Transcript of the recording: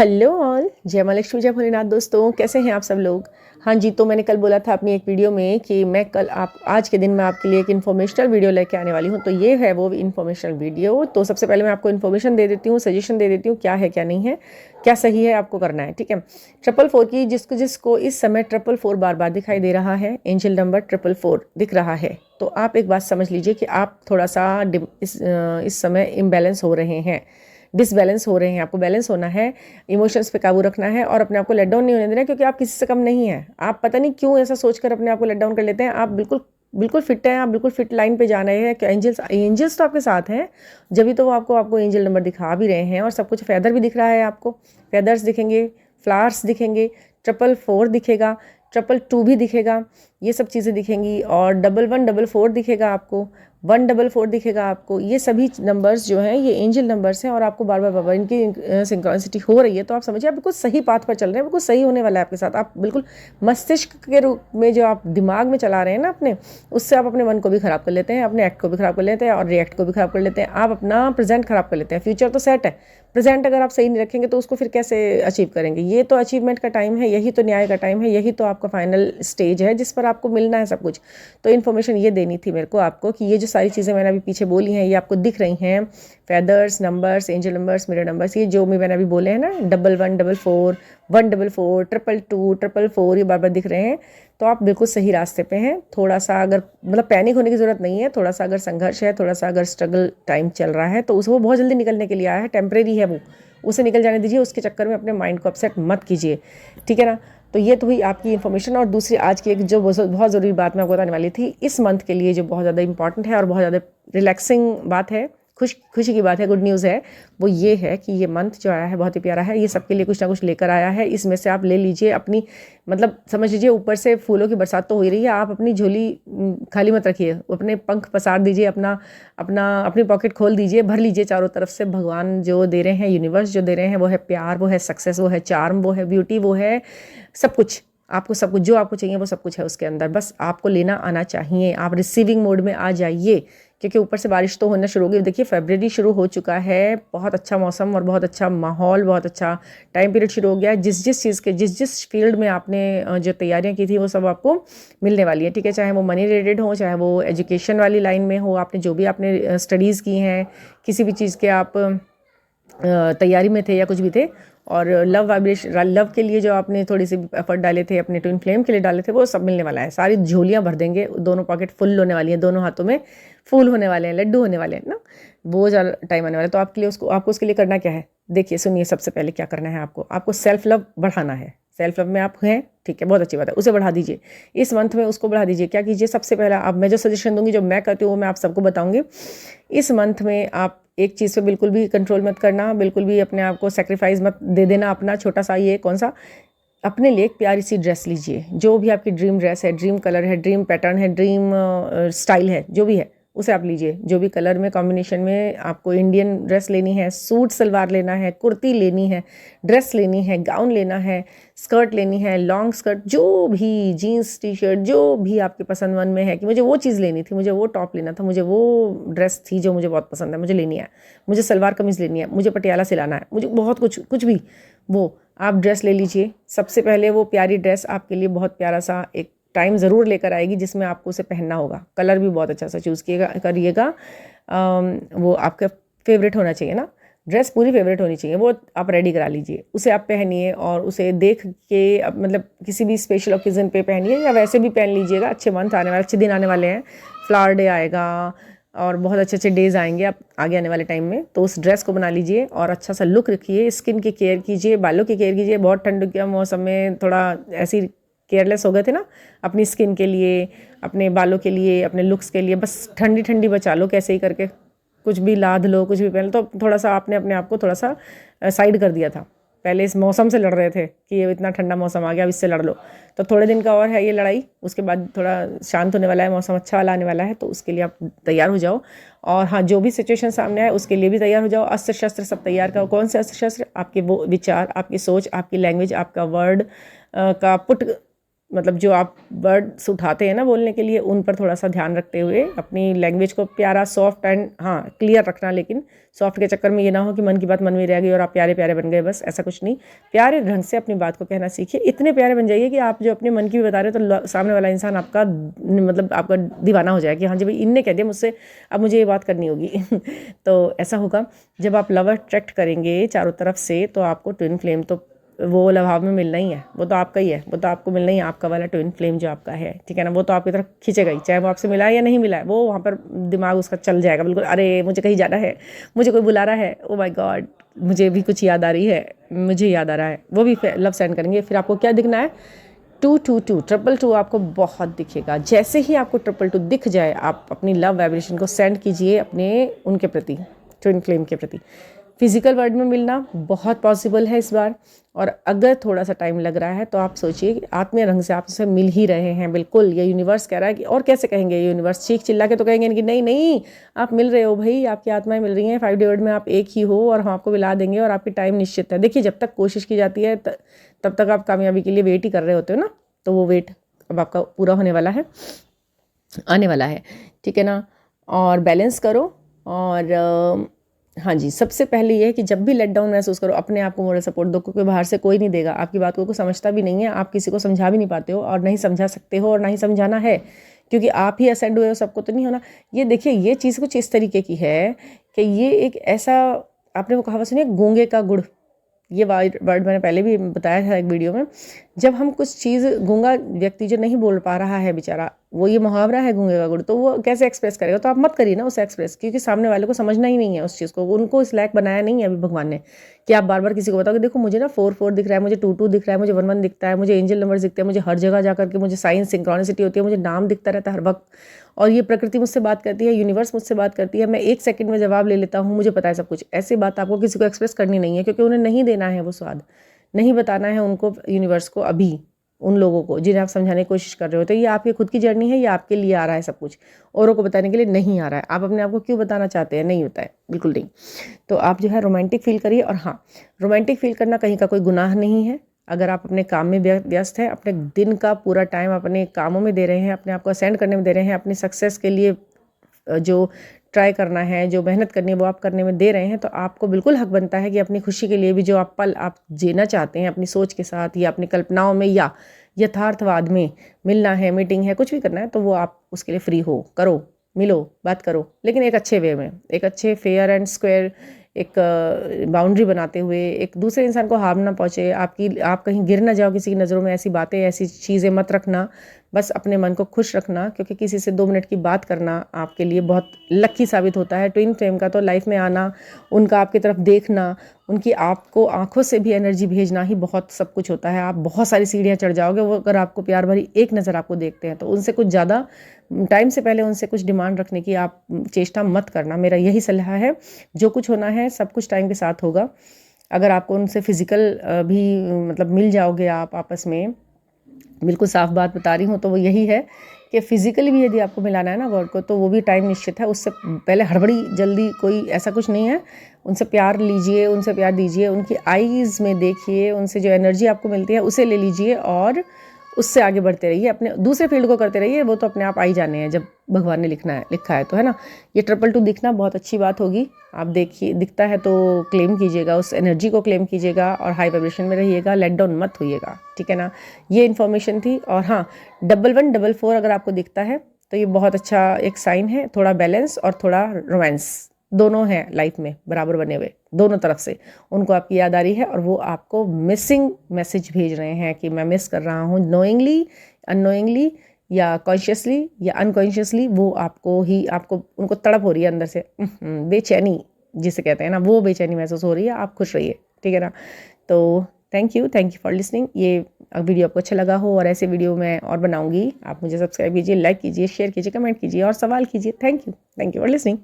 Hello all, जय माँ लक्ष्मी जय भोलेनाथ। दोस्तों कैसे हैं आप सब लोग। हाँ जी, तो मैंने कल बोला था अपनी एक वीडियो में कि मैं कल आज के दिन में आपके लिए एक इन्फॉर्मेशनल वीडियो लेके आने वाली हूँ। तो ये है वो इन्फॉर्मेशनल वीडियो। तो सबसे पहले मैं आपको इन्फॉर्मेशन दे देती हूँ, सजेशन दे देती हूँ क्या है क्या नहीं है, क्या सही है आपको करना है। ठीक है, 444 की जिसको इस समय 444 बार बार दिखाई दे रहा है, एंजल नंबर 444 दिख रहा है, तो आप एक बात समझ लीजिए कि आप थोड़ा सा इस समय इम्बैलेंस हो रहे हैं, डिसबैलेंस हो रहे हैं। आपको बैलेंस होना है, इमोशंस पे काबू रखना है और अपने आप को लेट डाउन नहीं होने देना, क्योंकि आप किसी से कम नहीं हैं। आप पता नहीं क्यों ऐसा सोचकर अपने आप को लेट डाउन कर लेते हैं। आप बिल्कुल बिल्कुल फिट हैं, आप बिल्कुल फिट लाइन पे जा रहे हैं कि एंजल्स तो आपके साथ हैं, जब तो वो आपको एंजल नंबर दिखा भी रहे हैं और सब कुछ। फेदर भी दिख रहा है आपको, फेदर्स दिखेंगे, फ्लावर्स दिखेंगे, 444 दिखेगा, 222 भी दिखेगा, ये सब चीज़ें दिखेंगी। और 1144 दिखेगा आपको, 144 दिखेगा आपको। ये सभी नंबर्स जो हैं ये एंजल नंबर्स हैं और आपको बार बार बार इनकी सिंक्रोनिसिटी हो रही है। तो आप समझिए आप बिल्कुल सही पाथ पर चल रहे हैं, बिल्कुल सही होने वाला है आपके साथ। आप बिल्कुल मस्तिष्क के रूप में जो आप दिमाग में चला रहे हैं ना अपने, उससे आप अपने मन को भी ख़राब कर लेते हैं, अपने एक्ट को भी ख़राब कर लेते हैं और रिएक्ट को भी ख़राब कर लेते हैं। आप अपना प्रेजेंट ख़राब कर लेते हैं। फ्यूचर तो सेट है, प्रेजेंट अगर आप सही नहीं रखेंगे तो उसको फिर कैसे अचीव करेंगे। ये तो अचीवमेंट का टाइम है, यही तो न्याय का टाइम है, यही तो आपका फाइनल स्टेज है जिस पर आपको मिलना है सब कुछ। तो इन्फॉर्मेशन ये देनी थी मेरे को आपको कि ये जो सारी चीज़ें मैंने अभी पीछे बोली हैं ये आपको दिख रही हैं। Feathers, numbers, angel numbers, mirror numbers, ये जो भी मैंने अभी बोले हैं ना, 1144, 144, 222, 444, ये बार बार दिख रहे हैं। तो आप बिल्कुल सही रास्ते पे हैं। थोड़ा सा अगर मतलब पैनिक होने की ज़रूरत नहीं है, थोड़ा सा अगर संघर्ष है, थोड़ा सा अगर स्ट्रगल टाइम चल रहा है तो वो बहुत जल्दी निकलने के लिए आया है, टेम्परेरी है वो, उसे निकल जाने दीजिए। उसके चक्कर में अपने माइंड को अपसेट मत कीजिए, ठीक है ना। तो ये तो हुई आपकी इन्फॉर्मेशन। और दूसरी आज की एक जो बहुत ज़रूरी बात मैं आपको बताने वाली थी, इस मंथ के लिए जो बहुत ज़्यादा इंपॉर्टेंट है और बहुत ज़्यादा रिलैक्सिंग बात है, खुशी की बात है, गुड न्यूज़ है, वो ये है कि ये मंथ जो आया है बहुत ही प्यारा है। ये सबके लिए कुछ ना कुछ लेकर आया है। इसमें से आप ले लीजिए अपनी, मतलब समझ लीजिए ऊपर से फूलों की बरसात तो हो ही रही है, आप अपनी झोली खाली मत रखिए, अपने पंख पसार दीजिए, अपनी पॉकेट खोल दीजिए, भर लीजिए चारों तरफ से। भगवान जो दे रहे हैं, यूनिवर्स जो दे रहे हैं, वो है प्यार, वो है सक्सेस, वो है चार्म, वो है ब्यूटी, वो है सब कुछ। आपको सब कुछ जो आपको चाहिए वो सब कुछ है उसके अंदर, बस आपको लेना आना चाहिए। आप रिसीविंग मोड में आ जाइए, क्योंकि ऊपर से बारिश तो होना शुरू होगी। देखिए फरवरी शुरू हो चुका है, बहुत अच्छा मौसम और बहुत अच्छा माहौल, बहुत अच्छा टाइम पीरियड शुरू हो गया है। जिस चीज़ के जिस फील्ड में आपने जो तैयारियां की थी वो सब आपको मिलने वाली है, ठीक है। चाहे वो मनी रिलेटेड हो, चाहे वो एजुकेशन वाली लाइन में हो, आपने जो भी आपने स्टडीज़ की हैं, किसी भी चीज़ के आप तैयारी में थे या कुछ भी थे, और लव के लिए जो आपने थोड़ी सी एफर्ट डाले थे, अपने ट्विन फ्लेम के लिए डाले थे, वो सब मिलने वाला है। सारी झोलियां भर देंगे, दोनों पॉकेट फुल होने वाली हैं, दोनों हाथों में फूल होने वाले हैं, लड्डू होने वाले हैं ना, वो ज़्यादा टाइम आने वाला है। तो आपके लिए आपको उसके लिए करना क्या है, देखिए सुनिए। सबसे पहले क्या करना है, आपको सेल्फ लव बढ़ाना है। सेल्फ लव में आप हैं, ठीक है, बहुत अच्छी बात है, उसे बढ़ा दीजिए। इस मंथ में उसको बढ़ा दीजिए। क्या कीजिए, सबसे पहला आप, मैं जो सजेशन दूंगी, जो मैं करती हूँ वो मैं आप सबको बताऊंगी। इस मंथ में आप एक चीज़ पे बिल्कुल भी कंट्रोल मत करना, बिल्कुल भी अपने आप को सेक्रीफाइस मत दे देना अपना छोटा सा। ये कौन सा, अपने लिए एक प्यारी सी ड्रेस लीजिए, जो भी आपकी ड्रीम ड्रेस है, ड्रीम कलर है, ड्रीम पैटर्न है, ड्रीम स्टाइल है, जो भी है उसे आप लीजिए। जो भी कलर में कॉम्बिनेशन में आपको इंडियन ड्रेस लेनी है, सूट सलवार लेना है, कुर्ती लेनी है, ड्रेस लेनी है, गाउन लेना है, स्कर्ट लेनी है, लॉन्ग स्कर्ट, जो भी जीन्स टी शर्ट, जो भी आपके पसंद मन में है कि मुझे वो चीज़ लेनी थी, मुझे वो टॉप लेना था, मुझे वो ड्रेस थी जो मुझे बहुत पसंद है, मुझे लेनी है, मुझे सलवार कमीज़ लेनी है, मुझे पटियाला सिलाना है, मुझे बहुत कुछ भी, वो आप ड्रेस ले लीजिए। सबसे पहले वो प्यारी ड्रेस आपके लिए बहुत प्यारा सा एक टाइम ज़रूर लेकर आएगी जिसमें आपको उसे पहनना होगा। कलर भी बहुत अच्छा सा चूज़ करिएगा। वो आपका फेवरेट होना चाहिए ना, ड्रेस पूरी फेवरेट होनी चाहिए, वो आप रेडी करा लीजिए, उसे आप पहनिए और उसे देख के मतलब किसी भी स्पेशल ओकेज़न पे पहनिए या वैसे भी पहन लीजिएगा। अच्छे मंथ आने वाले, अच्छे दिन आने वाले हैं, फ्लावर डे आएगा और बहुत अच्छे अच्छे डेज़ आएंगे आप आगे आने वाले टाइम में। तो उस ड्रेस को बना लीजिए और अच्छा सा लुक रखिए। स्किन की केयर कीजिए, बालों की केयर कीजिए। बहुत ठंड के मौसम में थोड़ा ऐसी केयरलेस हो गए थे ना अपनी स्किन के लिए, अपने बालों के लिए, अपने लुक्स के लिए, बस ठंडी ठंडी बचा लो कैसे ही करके, कुछ भी लाद लो, कुछ भी पहन लो। तो थोड़ा सा आपने अपने आप को थोड़ा सा साइड कर दिया था। पहले इस मौसम से लड़ रहे थे कि ये इतना ठंडा मौसम आ गया, अब इससे लड़ लो। तो थोड़े दिन का और है ये लड़ाई, उसके बाद थोड़ा शांत होने वाला है, मौसम अच्छा वाला आने वाला है, तो उसके लिए आप तैयार हो जाओ। और हाँ, जो भी सिचुएशन सामने आए उसके लिए भी तैयार हो जाओ। अस्त्र शस्त्र सब तैयार करो। कौन से अस्त्र शस्त्र, आपके वो विचार, आपकी सोच, आपकी लैंग्वेज, आपका वर्ड का पुट मतलब जो आप वर्ड्स उठाते हैं ना बोलने के लिए, उन पर थोड़ा सा ध्यान रखते हुए अपनी लैंग्वेज को प्यारा, सॉफ्ट एंड हाँ क्लियर रखना। लेकिन सॉफ्ट के चक्कर में ये ना हो कि मन की बात मन में रह गई और आप प्यारे प्यारे बन गए, बस ऐसा कुछ नहीं। प्यारे ढंग से अपनी बात को कहना सीखिए। इतने प्यारे बन जाइए कि आप जो अपने मन की भी बता रहे हो तो सामने वाला इंसान आपका मतलब आपका दीवाना हो जाए कि हाँ जी भाई इनने कह दिया मुझसे, अब मुझे ये बात करनी होगी। तो ऐसा होगा जब आप लव अट्रैक्ट करेंगे चारों तरफ से, तो आपको ट्विन फ्लेम तो वो लभाव में मिलना ही है, वो तो आपका ही है, वो तो आपको मिलना ही है, आपका वाला ट्विन फ्लेम जो आपका है, ठीक है ना। वो तो आपकी तरफ खींचेगा ही, चाहे वो आपसे मिला है या नहीं मिला है, वो वहाँ पर दिमाग उसका चल जाएगा बिल्कुल। अरे मुझे कहीं जाना है, मुझे कोई बुला रहा है, ओ माय गॉड मुझे भी कुछ याद आ रही है, मुझे याद आ रहा है, वो भी लव सेंड करेंगे। फिर आपको क्या दिखना है, 222 222 आपको बहुत दिखेगा। जैसे ही आपको 222 दिख जाए, आप अपनी लव वाइब्रेशन को सेंड कीजिए अपने उनके प्रति, ट्विन फ्लेम के प्रति। फिजिकल वर्ल्ड में मिलना बहुत पॉसिबल है इस बार, और अगर थोड़ा सा टाइम लग रहा है तो आप सोचिए कि आत्मीय रंग से आप उससे मिल ही रहे हैं बिल्कुल। ये यूनिवर्स कह रहा है कि और कैसे कहेंगे, ये यूनिवर्स चीख चिल्ला के तो कहेंगे कि नहीं नहीं आप मिल रहे हो भाई, आपकी आत्माएं मिल रही हैं, 5D वर्ल्ड में आप एक ही हो और हम आपको मिला देंगे और आपकी टाइम निश्चित है। देखिए जब तक कोशिश की जाती है तब तक आप कामयाबी के लिए वेट ही कर रहे होते हो ना, तो वो वेट अब आपका पूरा होने वाला है, आने वाला है, ठीक है ना। और बैलेंस करो। और हाँ जी, सबसे पहले ये है कि जब भी लेट डाउन महसूस करो, अपने आप को मोरल सपोर्ट दो, क्योंकि बाहर से कोई नहीं देगा, आपकी बात को समझता भी नहीं है, आप किसी को समझा भी नहीं पाते हो और नहीं समझा सकते हो और ना ही समझाना है, क्योंकि आप ही असेंड हुए हो, सबको तो नहीं होना। ये देखिए ये चीज़ कुछ इस तरीके की है कि ये एक ऐसा, आपने वो कहावत सुनी है गूंगे का गुड़, ये वर्ड मैंने पहले भी बताया था एक वीडियो में। जब हम कुछ चीज़, गूंगा व्यक्ति जो नहीं बोल पा रहा है बेचारा, वो ये मुहावरा है गूंगे का गुड़, तो वो कैसे एक्सप्रेस करेगा, तो आप मत करिए ना उसे एक्सप्रेस, क्योंकि सामने वाले को समझना ही नहीं है उस चीज़ को, उनको इस लायक बनाया नहीं है अभी भगवान ने कि आप बार बार किसी को बताओ कि देखो मुझे ना 4 4 दिख रहा है, मुझे 2 2 दिख रहा है, मुझे 1 1 दिखता है, मुझे एंजल नंबर दिखते हैं, मुझे हर जगह जाकर के मुझे साइंस सिंक्रोनिसिटी होती है, मुझे नाम दिखता रहता है हर वक्त, और ये प्रकृति मुझसे बात करती है, यूनिवर्स मुझसे बात करती है, मैं 1 सेकंड में जवाब ले लेता हूँ, मुझे पता है सब कुछ। ऐसी बात आपको किसी को एक्सप्रेस करनी नहीं है, क्योंकि उन्हें नहीं देना है वो स्वाद, नहीं बताना है उनको, यूनिवर्स को, अभी उन लोगों को जिन्हें आप समझाने की कोशिश कर रहे हो। तो ये आपकी खुद की जर्नी है, ये आपके लिए आ रहा है सब कुछ, औरों को बताने के लिए नहीं आ रहा है। आप अपने आप को क्यों बताना चाहते हैं, नहीं होता है, बिल्कुल नहीं। तो आप जो है रोमांटिक फील करिए। और हाँ, रोमांटिक फील करना कहीं का कोई गुनाह नहीं है। अगर आप अपने काम में व्यस्त हैं, अपने दिन का पूरा टाइम अपने कामों में दे रहे हैं, अपने आप को असेंड करने में दे रहे हैं, अपनी सक्सेस के लिए जो ट्राई करना है, जो मेहनत करनी है वो आप करने में दे रहे हैं, तो आपको बिल्कुल हक बनता है कि अपनी खुशी के लिए भी जो आप पल आप जीना चाहते हैं अपनी सोच के साथ, या अपनी कल्पनाओं में, या यथार्थवाद में, मिलना है, मीटिंग है, कुछ भी करना है, तो वो आप उसके लिए फ्री हो, करो, मिलो, बात करो, लेकिन एक अच्छे वे में, एक अच्छे फेयर एंड स्क्वायर एक बाउंड्री बनाते हुए, एक दूसरे इंसान को हार्म ना पहुँचे, आप कहीं गिर ना जाओ किसी की नज़रों में। ऐसी बातें, ऐसी चीज़ें मत रखना, बस अपने मन को खुश रखना, क्योंकि किसी से 2 मिनट की बात करना आपके लिए बहुत लकी साबित होता है। ट्विन फ्लेम का तो लाइफ में आना, उनका आपकी तरफ देखना, उनकी आपको आंखों से भी एनर्जी भेजना ही बहुत सब कुछ होता है। आप बहुत सारी सीढ़ियाँ चढ़ जाओगे, वो अगर आपको प्यार भरी एक नज़र आपको देखते हैं, तो उनसे कुछ ज़्यादा टाइम से पहले उनसे कुछ डिमांड रखने की आप चेष्टा मत करना, मेरा यही सलाह है। जो कुछ होना है सब कुछ टाइम के साथ होगा। अगर आपको उनसे फिजिकल भी मतलब मिल जाओगे आप आपस में, बिल्कुल साफ बात बता रही हूँ, तो वो यही है कि फिजिकली भी यदि आपको मिलाना है ना गॉड को, तो वो भी टाइम निश्चित है। उससे पहले हड़बड़ी जल्दी कोई ऐसा कुछ नहीं है। उनसे प्यार लीजिए, उनसे प्यार दीजिए, उनकी आईज़ में देखिए, उनसे जो एनर्जी आपको मिलती है उसे ले लीजिए और उससे आगे बढ़ते रहिए, अपने दूसरे फील्ड को करते रहिए। वो तो अपने आप आ ही जाने हैं जब भगवान ने लिखा है तो, है ना। ये 222 दिखना बहुत अच्छी बात होगी। आप देखिए, दिखता है तो क्लेम कीजिएगा, उस एनर्जी को क्लेम कीजिएगा और हाई वाइब्रेशन में रहिएगा, लेट डाउन मत होइएगा, ठीक है ना। ये इन्फॉर्मेशन थी। और हाँ, 1144 अगर आपको दिखता है तो ये बहुत अच्छा एक साइन है। थोड़ा बैलेंस और थोड़ा रोमांस दोनों हैं लाइफ में बराबर बने हुए, दोनों तरफ से उनको आपकी याद आ रही है और वो आपको मिसिंग मैसेज भेज रहे हैं कि मैं मिस कर रहा हूँ, नोइंगली, अननोइंगली, या कॉन्शियसली या अनकॉन्शियसली। वो आपको उनको तड़प हो रही है अंदर से, बेचैनी जिसे कहते हैं ना, वो बेचैनी महसूस हो रही है। आप खुश रहिए, ठीक है ना। तो थैंक यू फॉर लिसनिंग। ये वीडियो आपको अच्छा लगा हो और ऐसे वीडियो मैं और बनाऊंगी, आप मुझे सब्सक्राइब कीजिए, लाइक कीजिए, शेयर कीजिए, कमेंट कीजिए और सवाल कीजिए। Thank you for listening.